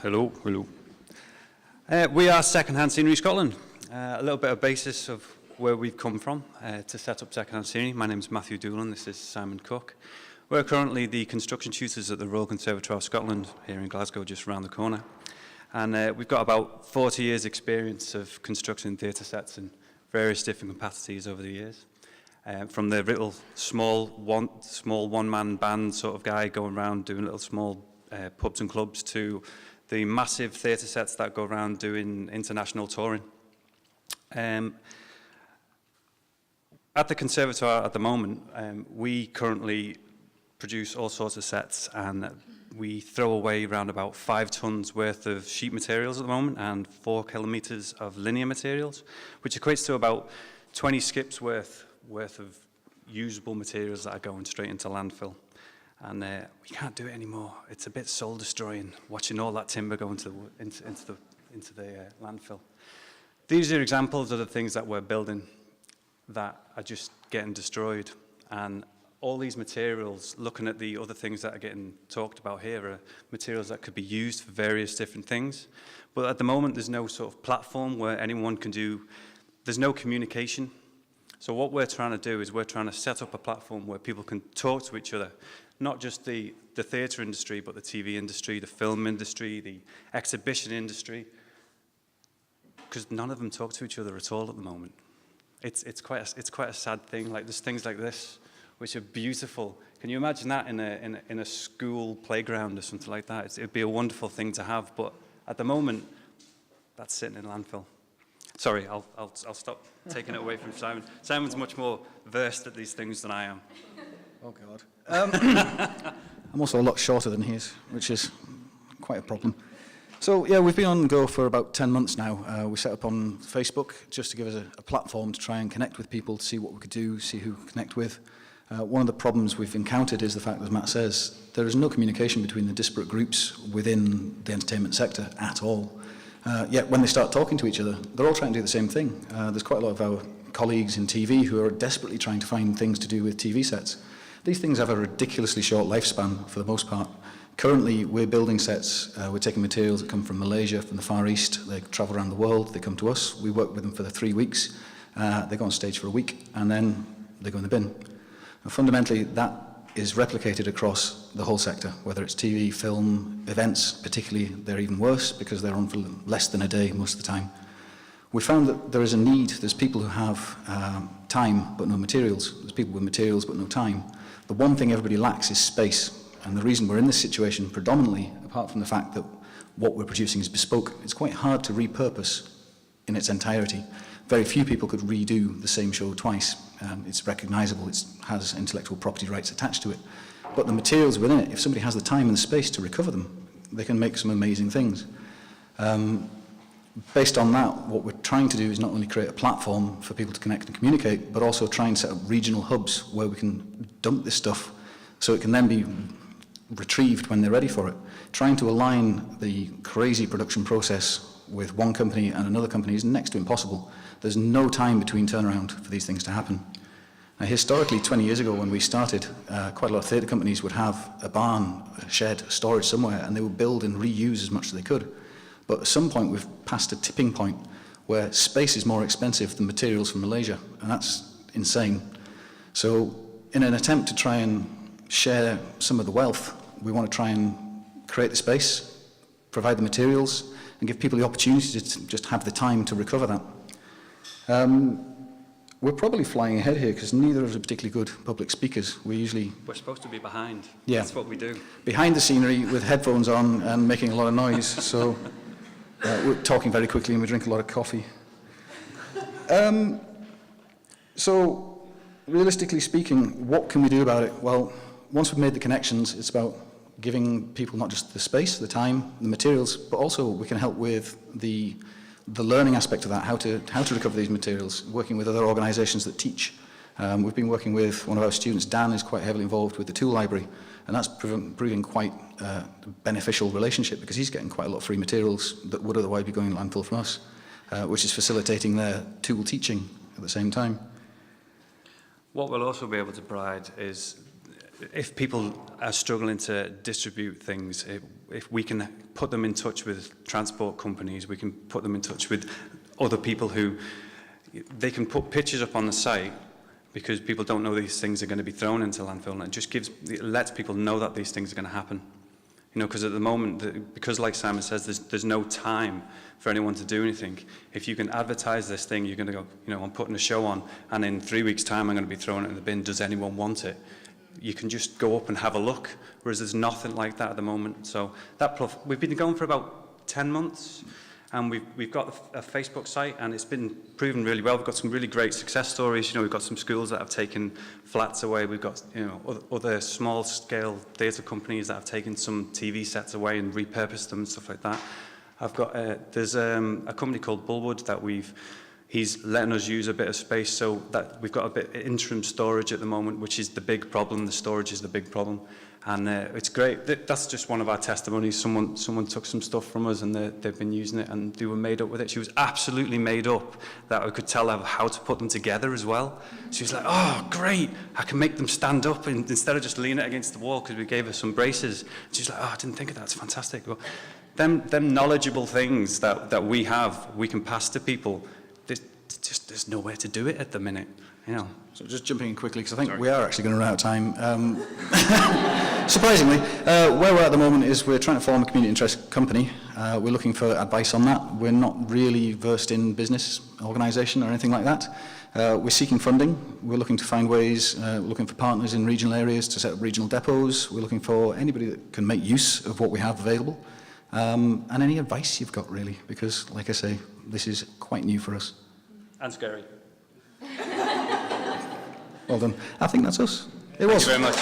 Hello. We are Secondhand Scenery Scotland. A little bit of basis of where we've come from to set up Secondhand Scenery. My name is Matthew Doolan, this is Simon Cook. We're currently the construction tutors at the Royal Conservatoire of Scotland here in Glasgow, just around the corner. And we've got about 40 years experience of construction theatre sets in various different capacities over the years. From the little small one-man band sort of guy going around doing little small pubs and clubs to the massive theatre sets that go around doing international touring. At the Conservatoire at the moment, we currently produce all sorts of sets, and we throw away around about 5 tons worth of sheet materials at the moment and 4 kilometres of linear materials, which equates to about 20 skips worth of usable materials that are going straight into landfill. And we can't do it anymore. It's a bit soul-destroying, watching all that timber go into the landfill. These are examples of the things that we're building that are just getting destroyed. And all these materials, looking at the other things that are getting talked about here, are materials that could be used for various different things. But at the moment, there's no sort of platform where anyone can do, there's no communication. So what we're trying to do is we're trying to set up a platform where people can talk to each other, not just the theatre industry, but the TV industry, the film industry, the exhibition industry, because none of them talk to each other at all at the moment. It's quite a sad thing. Like, there's things like this, which are beautiful. Can you imagine that in a school playground or something like that? It'd be a wonderful thing to have, but at the moment, that's sitting in landfill. Sorry, I'll stop taking it away from Simon. Simon's much more versed at these things than I am. Oh, God. I'm also a lot shorter than he is, which is quite a problem. So, yeah, we've been on Go for about 10 months now. We set up on Facebook just to give us a platform to try and connect with people, to see what we could do, see who we connect with. One of the problems we've encountered is the fact, as Matt says, there is no communication between the disparate groups within the entertainment sector at all. Yet when they start talking to each other, they're all trying to do the same thing. There's quite a lot of our colleagues in TV who are desperately trying to find things to do with TV sets. These things have a ridiculously short lifespan for the most part. Currently, we're building sets, we're taking materials that come from Malaysia, from the Far East, they travel around the world, they come to us, we work with them for the 3 weeks, they go on stage for a week, and then they go in the bin. And fundamentally, that is replicated across the whole sector, whether it's TV, film, events, particularly, they're even worse because they're on for less than a day most of the time. We found that there is a need. There's people who have time but no materials. There's people with materials but no time. The one thing everybody lacks is space. And the reason we're in this situation predominantly, apart from the fact that what we're producing is bespoke, it's quite hard to repurpose in its entirety. Very few people could redo the same show twice. It's recognizable, it has intellectual property rights attached to it. But the materials within it, if somebody has the time and the space to recover them, they can make some amazing things. Based on that, what we're trying to do is not only create a platform for people to connect and communicate, but also try and set up regional hubs where we can dump this stuff so it can then be retrieved when they're ready for it. Trying to align the crazy production process with one company and another company is next to impossible. There's no time between turnaround for these things to happen. Now, historically, 20 years ago when we started, quite a lot of theatre companies would have a barn, a shed, a storage somewhere, and they would build and reuse as much as they could. But at some point, we've passed a tipping point where space is more expensive than materials from Malaysia, and that's insane. So in an attempt to try and share some of the wealth, we want to try and create the space, provide the materials, and give people the opportunity to just have the time to recover that. We're probably flying ahead here because neither of us are particularly good public speakers. We're supposed to be behind. Yeah. That's what we do. Behind the scenery with headphones on and making a lot of noise. So we're talking very quickly and we drink a lot of coffee. So realistically speaking, what can we do about it? Well, once we've made the connections, it's about giving people not just the space, the time, the materials, but also we can help with the learning aspect of that, how to recover these materials, working with other organisations that teach. We've been working with one of our students, Dan, is quite heavily involved with the tool library, and that's proving quite a beneficial relationship because he's getting quite a lot of free materials that would otherwise be going in landfill from us, which is facilitating their tool teaching at the same time. What we'll also be able to provide is if people are struggling to distribute things, if we can put them in touch with transport companies, we can put them in touch with other people who, they can put pictures up on the site because people don't know these things are going to be thrown into landfill, and it lets people know that these things are going to happen. You know, because at the moment, because like Simon says, there's no time for anyone to do anything. If you can advertise this thing, you're going to go, you know, I'm putting a show on, and in 3 weeks' time, I'm going to be throwing it in the bin. Does anyone want it? You can just go up and have a look, whereas there's nothing like that at the moment. So we've been going for about 10 months, and we've got a Facebook site, and it's been proven really well. We've got some really great success stories. You know, we've got some schools that have taken flats away. We've got, you know, other small-scale theatre companies that have taken some TV sets away and repurposed them and stuff like that. There's a company called Bullwood that he's letting us use a bit of space, so that we've got a bit of interim storage at the moment, which is the big problem. The storage is the big problem. And it's great. That's just one of our testimonies. Someone took some stuff from us, and they've been using it, and they were made up with it. She was absolutely made up that I could tell her how to put them together as well. She was like, oh, great, I can make them stand up and instead of just leaning it against the wall, because we gave her some braces. She's like, oh, I didn't think of that. It's fantastic. Well, them knowledgeable things that we have, we can pass to people. There's nowhere to do it at the minute, you know. So just jumping in quickly, because I think we are actually going to run out of time. Surprisingly, where we're at the moment is we're trying to form a community interest company. We're looking for advice on that. We're not really versed in business organisation or anything like that. We're seeking funding. We're looking to find ways, we're looking for partners in regional areas to set up regional depots. We're looking for anybody that can make use of what we have available. And any advice you've got, really, because, like I say, this is quite new for us. And scary. Well done. I think that's us. Thank you very much.